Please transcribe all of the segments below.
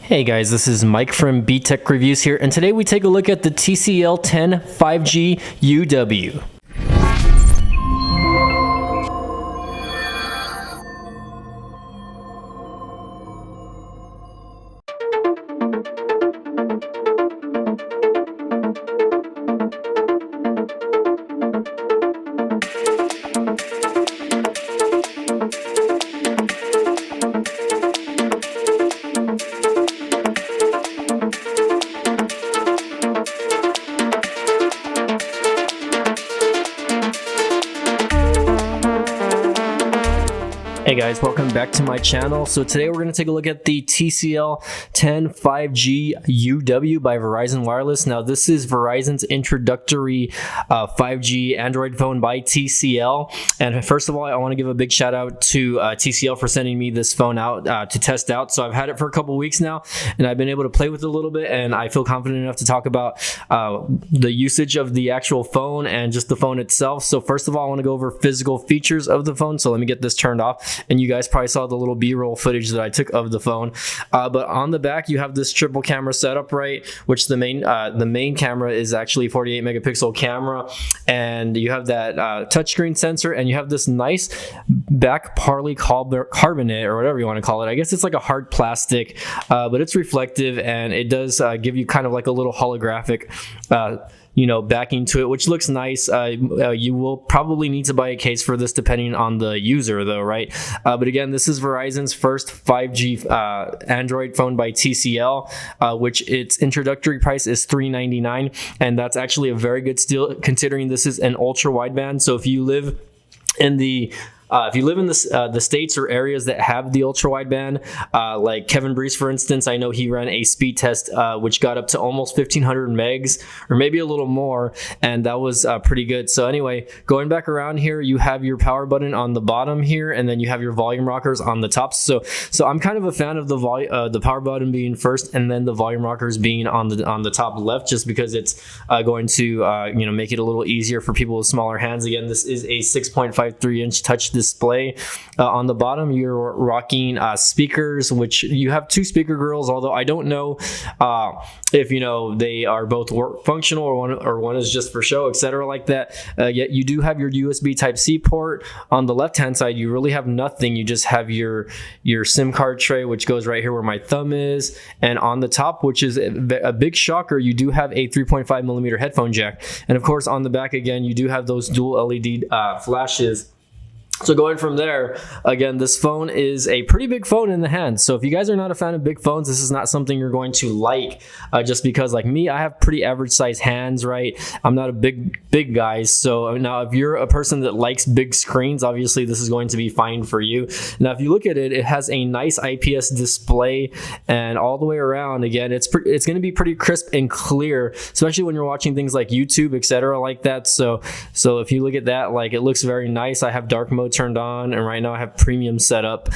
Hey guys, this is Mike from B-Tech Reviews here, and today we take a look at the TCL 10 5G UW. Hey guys, welcome back to my channel. So today we're going to take a look at the TCL 10 5G UW by Verizon Wireless. Now this is Verizon's introductory 5G Android phone by TCL. And first of all, I want to give a big shout out to TCL for sending me this phone out to test out. So I've had it for a couple weeks now and I've been able to play with it a little bit, and I feel confident enough to talk about the usage of the actual phone and just the phone itself. So first of all, I want to go over physical features of the phone. So let me get this turned off. And you guys probably saw the little B-roll footage that I took of the phone. But on the back, you have this triple camera setup, right? Which the main camera is actually 48 megapixel camera, and you have that touchscreen sensor, and you have this nice back polycarbonate or whatever you want to call it. I guess it's like a hard plastic, but it's reflective, and it does give you kind of like a little holographic backing to it, which looks nice. You will probably need to buy a case for this depending on the user though, right? But again, this is Verizon's first 5G Android phone by TCL, which its introductory price is $399, and that's actually a very good steal considering this is an ultra wideband. So if you live in the states or areas that have the ultra wideband, like Kevin Brees, for instance, I know he ran a speed test which got up to almost 1500 megs or maybe a little more, and that was pretty good. So anyway, going back around here, you have your power button on the bottom here, and then you have your volume rockers on the top. So I'm kind of a fan of the power button being first, and then the volume rockers being on the top left, just because it's going to make it a little easier for people with smaller hands. Again, this is a 6.53-inch touch display. On the bottom, you're rocking speakers, which you have two speaker grills, although I don't know if they are both functional or one is just for show, etc. like that. Yet you do have your USB Type-C port. On the left hand side, you really have nothing. You just have your SIM card tray, which goes right here where my thumb is, and on the top, which is a big shocker, you do have a 3.5 millimeter headphone jack. And of course, on the back again, you do have those dual LED flashes. So going from there, again, this phone is a pretty big phone in the hand. So if you guys are not a fan of big phones, this is not something you're going to like, just because, like me, I have pretty average size hands, right? I'm not a big guy. So now if you're a person that likes big screens, obviously this is going to be fine for you. Now, if you look at it, it has a nice IPS display, and all the way around, again, it's going to be pretty crisp and clear, especially when you're watching things like YouTube, etc. like that. So if you look at that, like, it looks very nice. I have dark mode turned on, and right now I have premium set up.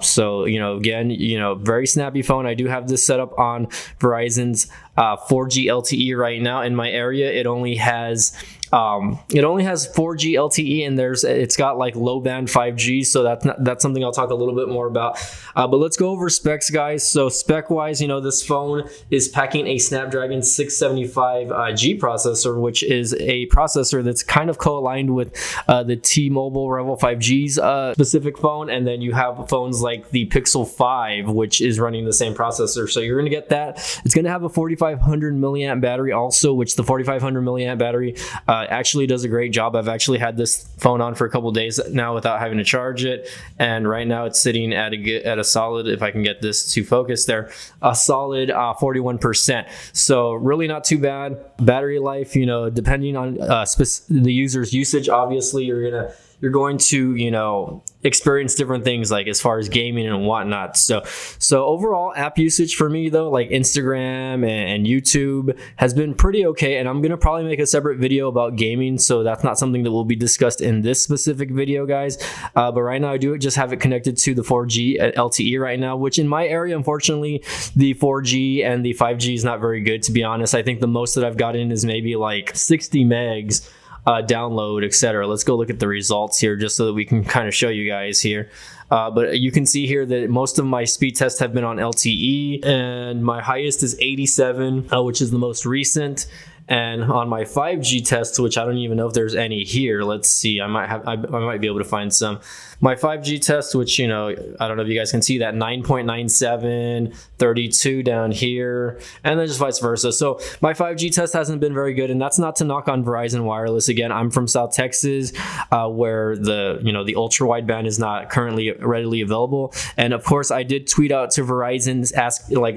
So again, very snappy phone. I do have this set up on Verizon's 4G LTE right now. In my area, it only has 4G LTE, and it's got like low band 5G, so that's something I'll talk a little bit more about. But let's go over specs, guys. So spec wise, this phone is packing a Snapdragon 675G processor, which is a processor that's kind of co-aligned with the T-Mobile Revel 5G's specific phone, and then you have phones like the Pixel 5, which is running the same processor. So you're going to get that. It's going to have a 4500 milliamp battery also, which the 4500 milliamp battery actually does a great job. I've actually had this phone on for a couple days now without having to charge it, and right now it's sitting at a solid, if I can get this to focus there, a solid 41%. So really not too bad. Battery life, depending on the user's usage, obviously you're going to experience different things, like as far as gaming and whatnot. So overall app usage for me though, like Instagram and YouTube, has been pretty okay, and I'm gonna probably make a separate video about gaming, so that's not something that will be discussed in this specific video, guys. But right now I do just have it connected to the 4G LTE right now, which in my area, unfortunately, the 4G and the 5G is not very good, to be honest. I think the most that I've gotten is maybe like 60 megs download, etc. Let's go look at the results here just so that we can kind of show you guys here. But you can see here that most of my speed tests have been on LTE, and my highest is 87, which is the most recent. And on my 5G tests, which I don't even know if there's any here, let's see, I might be able to find some. My 5G test, which, you know, I don't know if you guys can see that, 9.97, 32 down here, and then just vice versa. So my 5G test hasn't been very good, and that's not to knock on Verizon Wireless. Again, I'm from South Texas, where the ultra wideband is not currently readily available. And of course, I did tweet out to Verizon,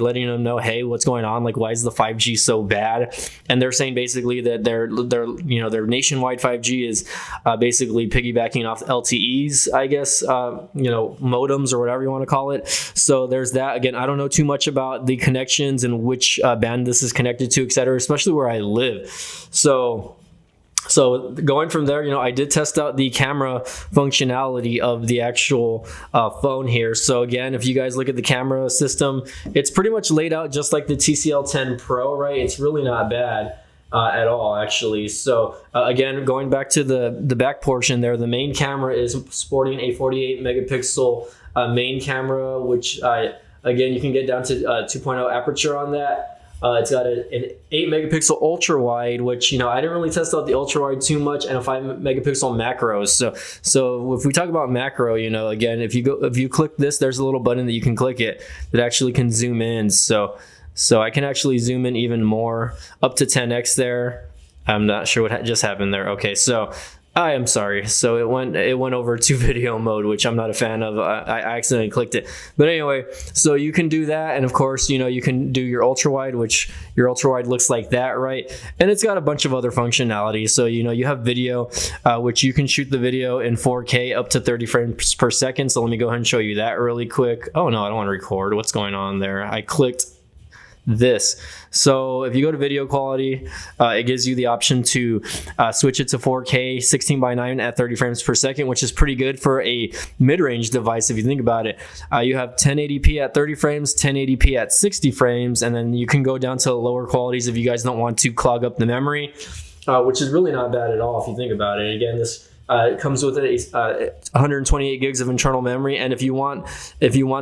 letting them know, hey, what's going on? Like, why is the 5G so bad? And they're saying basically that their nationwide 5G is basically piggybacking off LTE's, I guess, modems or whatever you want to call it. So there's that. Again, I don't know too much about the connections and which band this is connected to, etc., especially where I live. So going from there, I did test out the camera functionality of the actual phone here. So again, if you guys look at the camera system, it's pretty much laid out just like the TCL 10 Pro, right? It's really not bad at all, actually. So again, going back to the back portion there, the main camera is sporting a 48 megapixel main camera, which again, you can get down to 2.0 aperture on that. It's got an 8 megapixel ultra wide, which, I didn't really test out the ultra wide too much, and a 5 megapixel macros. So if we talk about macro, again, if you click this, there's a little button that you can click it that actually can zoom in. So I can actually zoom in even more, up to 10x there. I'm not sure what just happened there. Okay, so I am sorry. So it went over to video mode, which I'm not a fan of. I accidentally clicked it. But anyway, so you can do that, and of course, you can do your ultra wide, which your ultra wide looks like that, right? And it's got a bunch of other functionality. So you have video, which you can shoot the video in 4K up to 30 frames per second. So let me go ahead and show you that really quick. Oh no, I don't want to record. What's going on there? I clicked this. So if you go to video quality, it gives you the option to switch it to 4K 16:9 at 30 frames per second, which is pretty good for a mid-range device if you think about it. You have 1080p at 30 frames, 1080p at 60 frames, and then you can go down to lower qualities if you guys don't want to clog up the memory, which is really not bad at all if you think about it. Again, this it comes with 128 gigs of internal memory, and if you want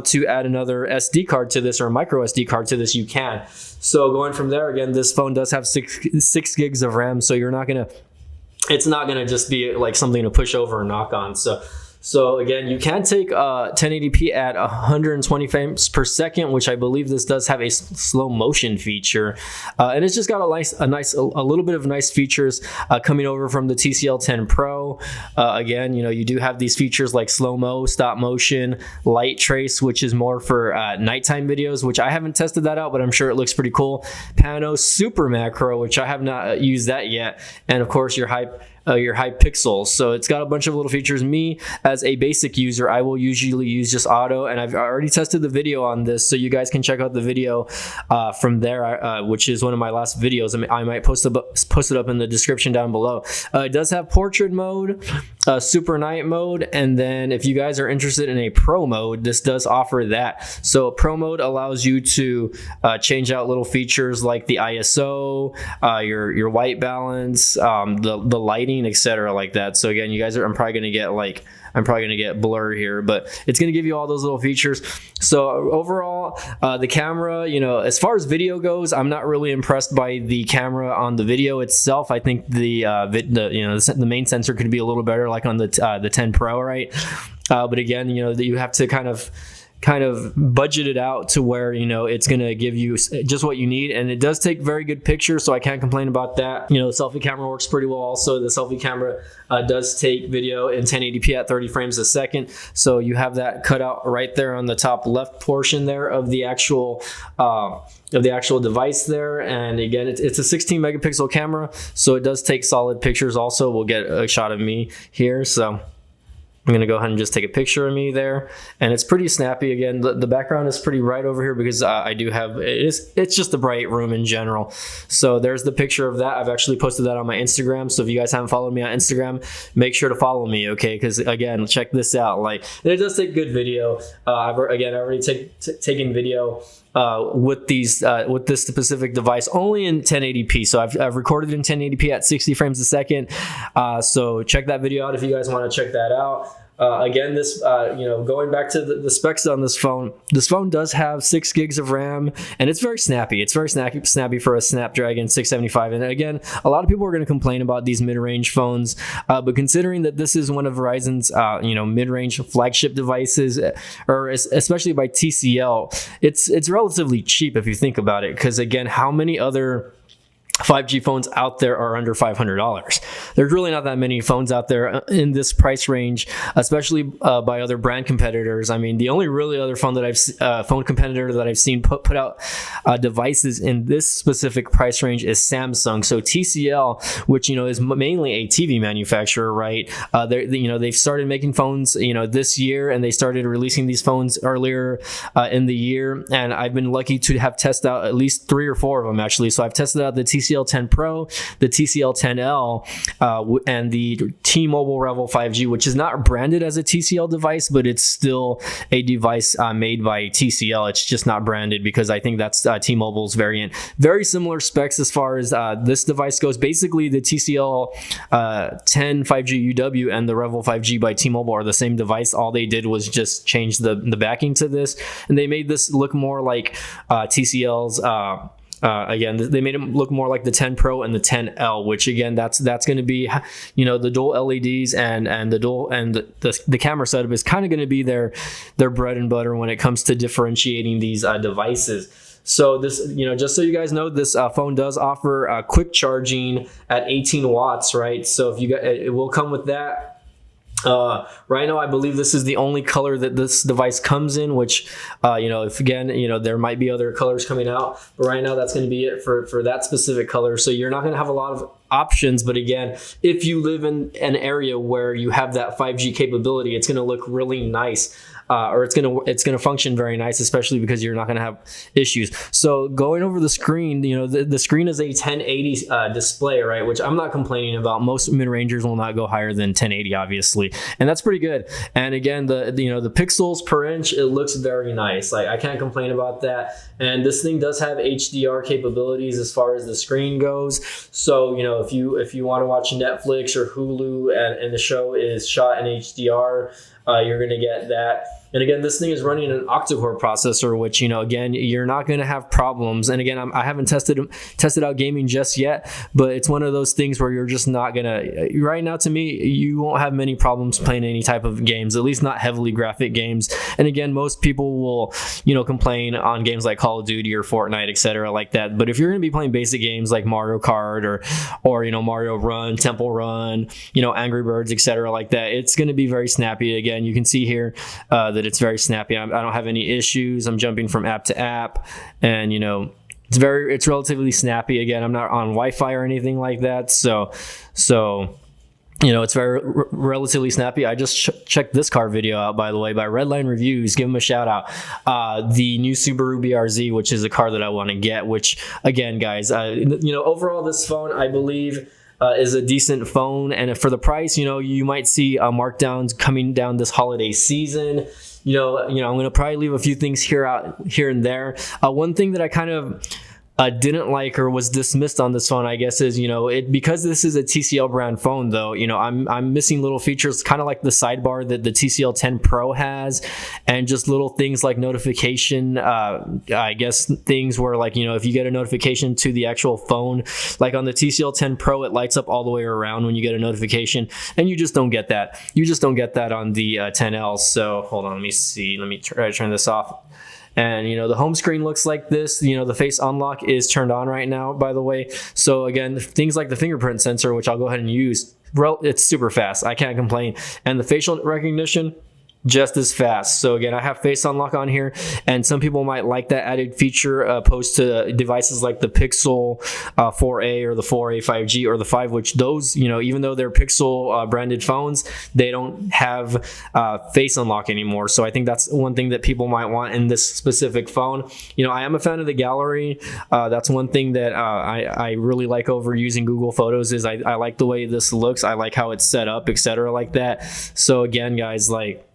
to add another SD card to this or a micro SD card to this, you can. So going from there, again, this phone does have 6 gigs of RAM, so it's not gonna just be like something to push over or knock on. So again, you can take 1080p at 120 frames per second, which I believe this does have a slow motion feature, and it's just got a little bit of nice features coming over from the TCL 10 Pro. Again, you do have these features like slow mo, stop motion, light trace, which is more for nighttime videos, which I haven't tested that out, but I'm sure it looks pretty cool. Pano super macro, which I have not used that yet, and of course your high pixels. So it's got a bunch of little features. Me, as a basic user, I will usually use just auto, and I've already tested the video on this, so you guys can check out the video from there, which is one of my last videos. I might post it up in the description down below. It does have portrait mode, super night mode, and then if you guys are interested in a pro mode, this does offer that. So pro mode allows you to change out little features like the ISO, your white balance, the lighting, etc., like that. So again, you guys I'm probably gonna get blur here, but it's gonna give you all those little features. So overall, the camera, as far as video goes, I'm not really impressed by the camera on the video itself. I think the main sensor could be a little better, like on the 10 Pro, right? But again, you have to kind of budget it out to where it's going to give you just what you need, and it does take very good pictures, so I can't complain about that. The selfie camera works pretty well. Also, the selfie camera does take video in 1080p at 30 frames a second, so you have that cut out right there on the top left portion there of the actual device there. And again, it's a 16 megapixel camera, so it does take solid pictures. Also, we'll get a shot of me here, so I'm going to go ahead and just take a picture of me there, and it's pretty snappy. Again, the background is pretty bright over here because I do have, it's just a bright room in general. So there's the picture of that. I've actually posted that on my Instagram, so if you guys haven't followed me on Instagram, make sure to follow me, okay? Because again, check this out. And it does take good video. I've already taken video with this specific device only in 1080p. So I've recorded in 1080p at 60 frames a second. So check that video out if you guys want to check that out. Again, this going back to the specs on this phone does have 6 gigs of RAM, and it's very snappy. It's very snappy for a Snapdragon 675. And again, a lot of people are going to complain about these mid-range phones, but considering that this is one of Verizon's mid-range flagship devices, or especially by TCL, it's relatively cheap if you think about it. Because again, how many other 5G phones out there are under $500? There's really not that many phones out there in this price range, especially by other brand competitors. I mean, the only really other phone competitor that I've seen put out devices in this specific price range is Samsung. So TCL, which is mainly a TV manufacturer, right? They've started making phones this year, and they started releasing these phones earlier in the year. And I've been lucky to have tested out at least 3 or 4 of them actually. So I've tested out the TCL 10 Pro, the TCL 10L, and the T-Mobile Revel 5G, which is not branded as a TCL device, but it's still a device made by TCL. It's just not branded because I think that's T-Mobile's variant. Very similar specs as far as this device goes. Basically, the TCL 10 5G UW and the Revel 5G by T-Mobile are the same device. All they did was just change the backing to this, and they made this look more like TCL's again, they made them look more like the 10 Pro and the 10L, which again, that's going to be, the dual LEDs and the camera setup is kind of going to be their bread and butter when it comes to differentiating these devices. So this, just so you guys know, this phone does offer quick charging at 18 watts, right? So if it will come with that. Right now, I believe this is the only color that this device comes in, which, if again, there might be other colors coming out, but right now that's going to be it for that specific color. So you're not going to have a lot of options, but again, if you live in an area where you have that 5G capability, it's going to look really nice. Or it's gonna function very nice, especially because you're not gonna have issues. So going over the screen, the screen is a 1080 display, right? Which I'm not complaining about. Most mid-rangers will not go higher than 1080, obviously, and that's pretty good. And again, the pixels per inch, it looks very nice. Like, I can't complain about that. And this thing does have HDR capabilities as far as the screen goes. So if you want to watch Netflix or Hulu and the show is shot in HDR, you're gonna get that. And again, this thing is running an octa-core processor, which, again, you're not going to have problems. And again, I haven't tested out gaming just yet, but it's one of those things where you're just not going to, right now, to me, you won't have many problems playing any type of games, at least not heavily graphic games. And again, most people will, complain on games like Call of Duty or Fortnite, etc., like that. But if you're going to be playing basic games like Mario Kart or Mario Run, Temple Run, Angry Birds, etc., like that, it's going to be very snappy. Again, you can see here that it's very snappy. I don't have any issues. I'm jumping from app to app, and it's relatively snappy. Again, I'm not on Wi-Fi or anything like that, so it's very relatively snappy. I just checked this car video out, by the way, by Redline Reviews. Give them a shout out. The new Subaru BRZ, which is a car that I want to get. Which, again, guys, overall, this phone, I believe, is a decent phone, and for the price, you might see markdowns coming down this holiday season. I'm going to probably leave a few things here and there. One thing that I kind of didn't like or was dismissed on this phone, I guess, is because this is a TCL brand phone, though, I'm missing little features kind of like the sidebar that the TCL 10 Pro has, and just little things like notification, I guess things where, like, if you get a notification to the actual phone, like on the TCL 10 Pro, it lights up all the way around when you get a notification, and you just don't get that. You just don't get that on the 10L. So hold on, let me see. Let me try to turn this off. And the home screen looks like this. The face unlock is turned on right now, by the way. So again, things like the fingerprint sensor, which I'll go ahead and use, it's super fast. I can't complain. And the facial recognition, just as fast. So again, I have face unlock on here, and some people might like that added feature opposed to devices like the Pixel 4a or the 4a 5G or the 5, which those, even though they're Pixel branded phones, they don't have face unlock anymore. So I think that's one thing that people might want in this specific phone. I am a fan of the gallery. That's one thing that I really like over using Google Photos is I like the way this looks. I like how it's set up, etc., like that. So again, guys, like,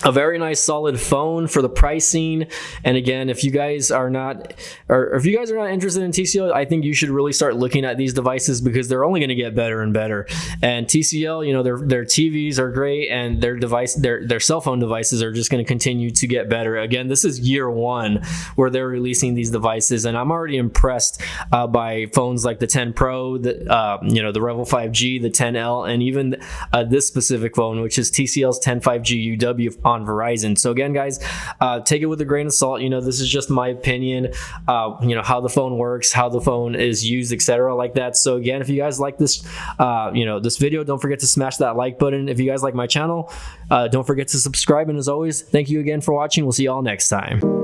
a very nice solid phone for the pricing. And again, if you guys are not interested in TCL, I think you should really start looking at these devices, because they're only going to get better and better. And TCL, you know, their TVs are great, and their cell phone devices are just going to continue to get better. Again, this is year one where they're releasing these devices, and I'm already impressed by phones like the 10 Pro, the Revel 5G, the 10L, and even this specific phone, which is TCL's 10 5G UW on Verizon. So again, guys, take it with a grain of salt. You know, this is just my opinion, you know, how the phone works, how the phone is used, etc., like that. So again, if you guys like this this video, don't forget to smash that like button. If you guys like my channel, don't forget to subscribe, and as always, thank you again for watching. We'll see you all next time.